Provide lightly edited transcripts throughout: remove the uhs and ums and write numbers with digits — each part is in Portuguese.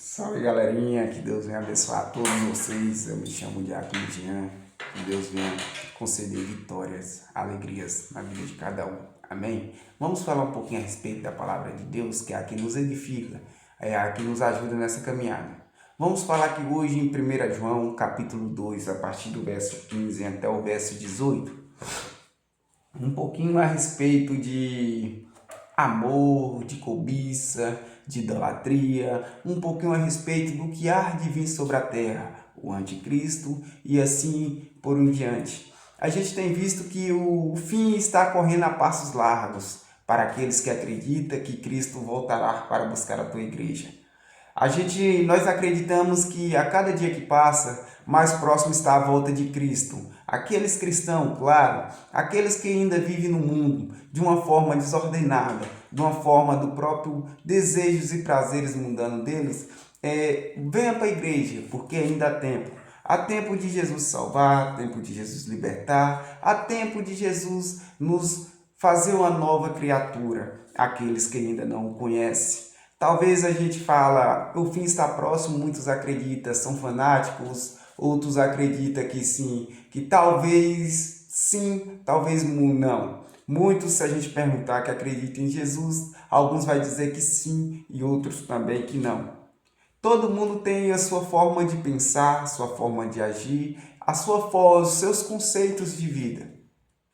Salve galerinha, que Deus venha abençoar todos vocês. Eu me chamo Diácono Jean, que Deus venha conceder vitórias, alegrias na vida de cada um. Amém? Vamos falar um pouquinho a respeito da palavra de Deus, que é a que nos edifica, é a que nos ajuda nessa caminhada. Vamos falar aqui hoje em 1 João, capítulo 2, a partir do verso 15 até o verso 18. Um pouquinho a respeito de amor, de cobiça, de idolatria, um pouquinho a respeito do que há de vir sobre a terra, o anticristo e assim por em diante. A gente tem visto que o fim está correndo a passos largos para aqueles que acreditam que Cristo voltará para buscar a tua igreja. Nós acreditamos que a cada dia que passa, mais próximo está a volta de Cristo. Aqueles cristãos, claro, aqueles que ainda vivem no mundo de uma forma desordenada, de uma forma do próprio desejos e prazeres mundanos deles, venha para a igreja, porque ainda há tempo. Há tempo de Jesus salvar, há tempo de Jesus libertar, há tempo de Jesus nos fazer uma nova criatura, aqueles que ainda não o conhecem. Talvez a gente fala, o fim está próximo, muitos acreditam, são fanáticos, outros acreditam que sim, que talvez sim, talvez não. Muitos, se a gente perguntar que acreditam em Jesus, alguns vai dizer que sim e outros também que não. Todo mundo tem a sua forma de pensar, a sua forma de agir, os seus conceitos de vida.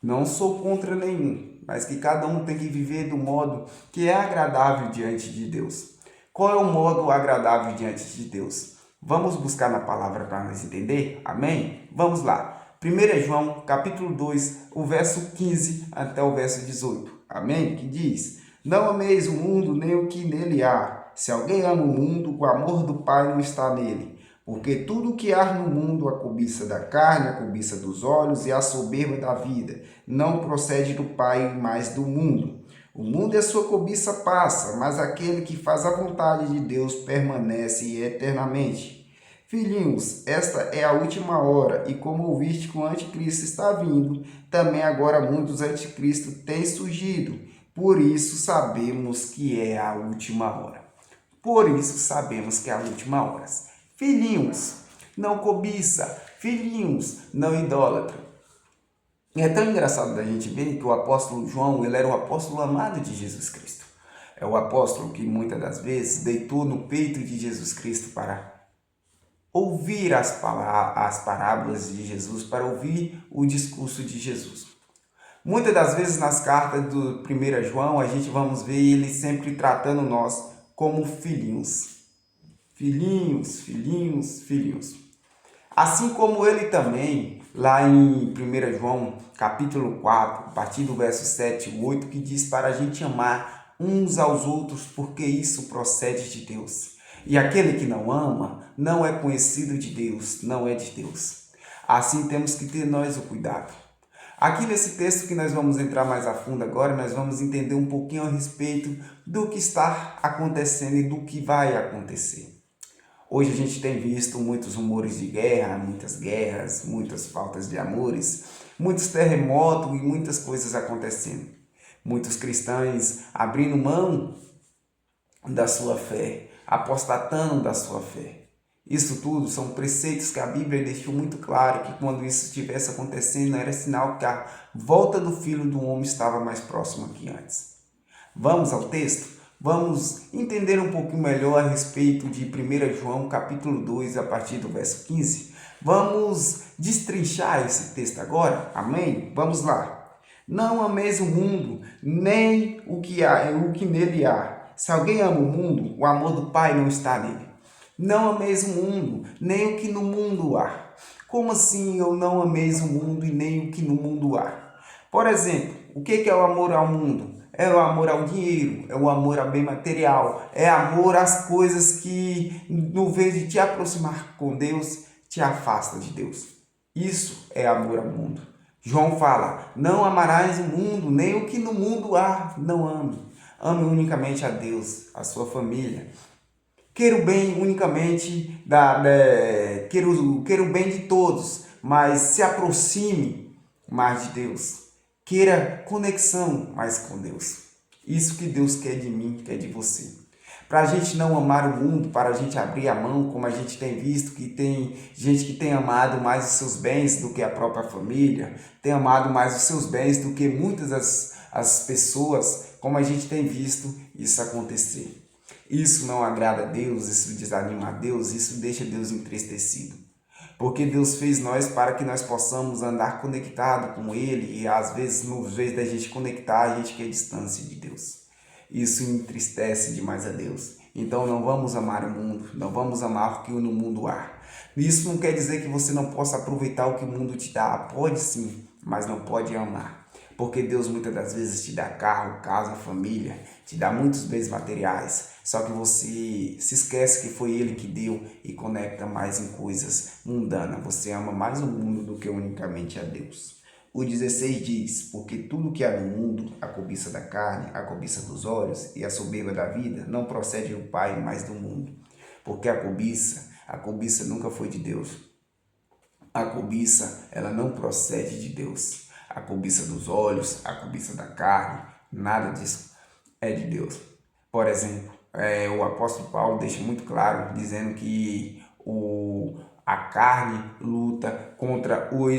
Não sou contra nenhum, mas que cada um tem que viver do modo que é agradável diante de Deus. Qual é o modo agradável diante de Deus? Vamos buscar na palavra para nós entender? Amém? Vamos lá. 1 João, capítulo 2, o verso 15 até o verso 18. Amém? Que diz: Não ameis o mundo nem o que nele há. Se alguém ama o mundo, o amor do Pai não está nele. Porque tudo o que há no mundo, a cobiça da carne, a cobiça dos olhos e a soberba da vida, não procede do Pai, mas do mundo. O mundo e a sua cobiça passa, mas aquele que faz a vontade de Deus permanece eternamente. Filhinhos, esta é a última hora, e como ouviste que o anticristo está vindo, também agora muitos anticristos têm surgido. Por isso sabemos que é a última hora. Por isso sabemos que é a última hora. Filhinhos, não cobiça. Filhinhos, não idólatra. E é tão engraçado da gente ver que o apóstolo João, ele era o apóstolo amado de Jesus Cristo. É o apóstolo que muitas das vezes deitou no peito de Jesus Cristo para ouvir as parábolas de Jesus, para ouvir o discurso de Jesus. Muitas das vezes nas cartas do 1 João, a gente vamos ver ele sempre tratando nós como filhinhos. Filhinhos, filhinhos, filhinhos. Assim como ele também, lá em 1 João, capítulo 4, a partir do verso 7 e 8, que diz para a gente amar uns aos outros, porque isso procede de Deus. E aquele que não ama, não é conhecido de Deus, não é de Deus. Assim temos que ter nós o cuidado. Aqui nesse texto que nós vamos entrar mais a fundo agora, nós vamos entender um pouquinho a respeito do que está acontecendo e do que vai acontecer. Hoje a gente tem visto muitos rumores de guerra, muitas guerras, muitas faltas de amores, muitos terremotos e muitas coisas acontecendo. Muitos cristãos abrindo mão da sua fé, apostatando da sua fé. Isso tudo são preceitos que a Bíblia deixou muito claro que quando isso estivesse acontecendo era sinal que a volta do Filho do Homem estava mais próxima que antes. Vamos ao texto? Vamos entender um pouquinho melhor a respeito de 1 João capítulo 2, a partir do verso 15. Vamos destrinchar esse texto agora? Amém? Vamos lá. Não ameis o mundo, nem o que nele há. Se alguém ama o mundo, o amor do Pai não está nele. Não ameis o mundo, nem o que no mundo há. Como assim eu não ameis o mundo e nem o que no mundo há? Por exemplo, o que é o amor ao mundo? É o amor ao dinheiro, é o amor ao bem material, é amor às coisas que, no vez de te aproximar com Deus, te afasta de Deus. Isso é amor ao mundo. João fala, não amarás o mundo, nem o que no mundo há, não ame. Ame unicamente a Deus, a sua família. Queira o bem unicamente, queira o bem de todos, mas se aproxime mais de Deus. Queira conexão mais com Deus. Isso que Deus quer de mim, quer de você. Para a gente não amar o mundo, para a gente abrir a mão, como a gente tem visto que tem gente que tem amado mais os seus bens do que a própria família, tem amado mais os seus bens do que muitas as pessoas, como a gente tem visto isso acontecer. Isso não agrada a Deus, isso desanima a Deus, isso deixa Deus entristecido. Porque Deus fez nós para que nós possamos andar conectado com Ele e às vezes, no vez da gente conectar, a gente quer distância de Deus. Isso entristece demais a Deus. Então não vamos amar o mundo, não vamos amar o que no mundo há. Isso não quer dizer que você não possa aproveitar o que o mundo te dá. Pode sim, mas não pode amar. Porque Deus muitas das vezes te dá carro, casa, família, te dá muitos bens materiais. Só que você se esquece que foi Ele que deu e conecta mais em coisas mundanas. Você ama mais o mundo do que unicamente a Deus. O 16 diz, porque tudo que há no mundo, a cobiça da carne, a cobiça dos olhos e a soberba da vida, não procede do Pai, mas do mundo. Porque a cobiça nunca foi de Deus. A cobiça, ela não procede de Deus. A cobiça dos olhos, a cobiça da carne, nada disso é de Deus. Por exemplo, o apóstolo Paulo deixa muito claro, dizendo que a carne luta contra o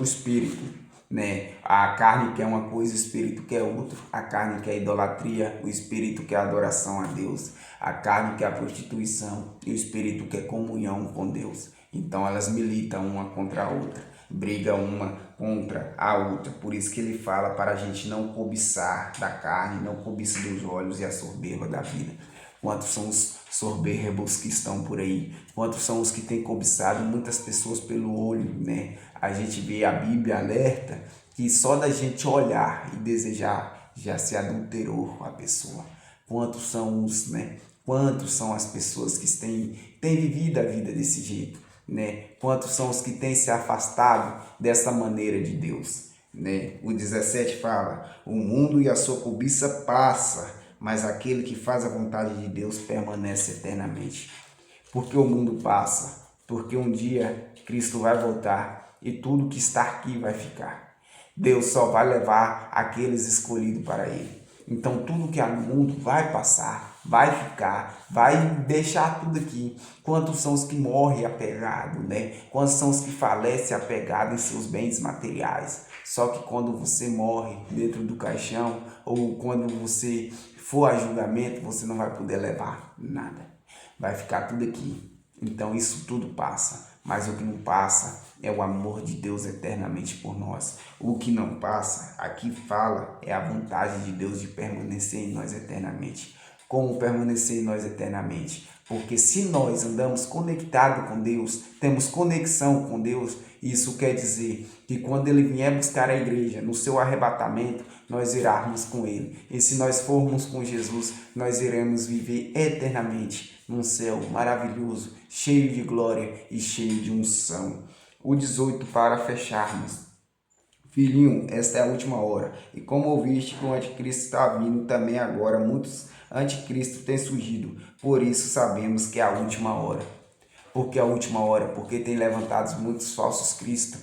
espírito, né? A carne quer uma coisa, o espírito quer outra. A carne quer idolatria, o espírito quer adoração a Deus. A carne quer a prostituição e o espírito quer comunhão com Deus. Então elas militam uma contra a outra, brigam uma contra a outra. Por isso que ele fala para a gente não cobiçar da carne, não cobiçar dos olhos e a soberba da vida. Quantos são os soberbos que estão por aí? Quantos são os que têm cobiçado muitas pessoas pelo olho, né? A gente vê a Bíblia alerta que só da gente olhar e desejar já se adulterou a pessoa. Quantos são os, né? Quantos são as pessoas que têm vivido a vida desse jeito, né? Quantos são os que têm se afastado dessa maneira de Deus, né? O 17 fala, o mundo e a sua cobiça passa, mas aquele que faz a vontade de Deus permanece eternamente. Porque o mundo passa, porque um dia Cristo vai voltar e tudo que está aqui vai ficar. Deus só vai levar aqueles escolhidos para Ele. Então tudo que há no mundo vai passar, vai ficar, vai deixar tudo aqui. Quantos são os que morrem apegados, né? Quantos são os que falecem apegados em seus bens materiais? Só que quando você morre dentro do caixão ou quando você for a julgamento, você não vai poder levar nada. Vai ficar tudo aqui. Então isso tudo passa, mas o que não passa é o amor de Deus eternamente por nós. O que não passa, aqui fala, é a vontade de Deus de permanecer em nós eternamente. Como permanecer em nós eternamente? Porque se nós andamos conectados com Deus, temos conexão com Deus, isso quer dizer que quando Ele vier buscar a igreja no seu arrebatamento, nós iremos com Ele. E se nós formos com Jesus, nós iremos viver eternamente num céu maravilhoso, cheio de glória e cheio de unção. O 18 para fecharmos. Filhinho, esta é a última hora. E como ouviste que o anticristo está vindo, também agora muitos anticristos têm surgido. Por isso sabemos que é a última hora. Por que a última hora? Porque tem levantado muitos falsos cristos,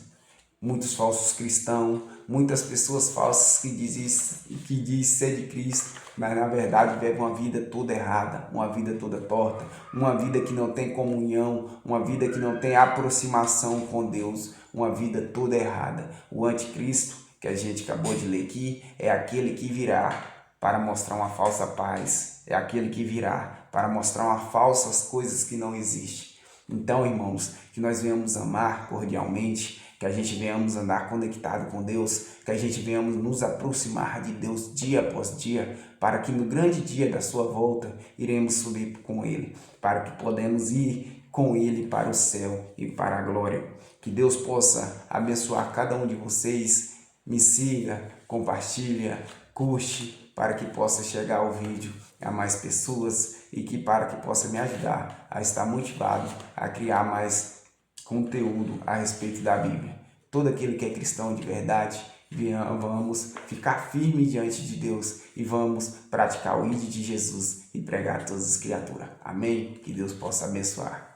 muitos falsos cristãos, muitas pessoas falsas que dizem ser de Cristo, mas na verdade vivem uma vida toda errada, uma vida toda torta, uma vida que não tem comunhão, uma vida que não tem aproximação com Deus, uma vida toda errada. O anticristo, que a gente acabou de ler aqui, é aquele que virá para mostrar uma falsa paz, é aquele que virá para mostrar uma falsas coisas que não existem. Então, irmãos, que nós venhamos amar cordialmente, que a gente venhamos andar conectado com Deus, que a gente venhamos nos aproximar de Deus dia após dia, para que no grande dia da sua volta, iremos subir com Ele, para que podemos ir com Ele para o céu e para a glória. Que Deus possa abençoar cada um de vocês. Me siga, compartilha, curte, para que possa chegar o vídeo a mais pessoas e que para que possa me ajudar a estar motivado a criar mais conteúdo a respeito da Bíblia. Todo aquele que é cristão de verdade, vamos ficar firme diante de Deus e vamos praticar o ID de Jesus e pregar a todas as criaturas. Amém? Que Deus possa abençoar.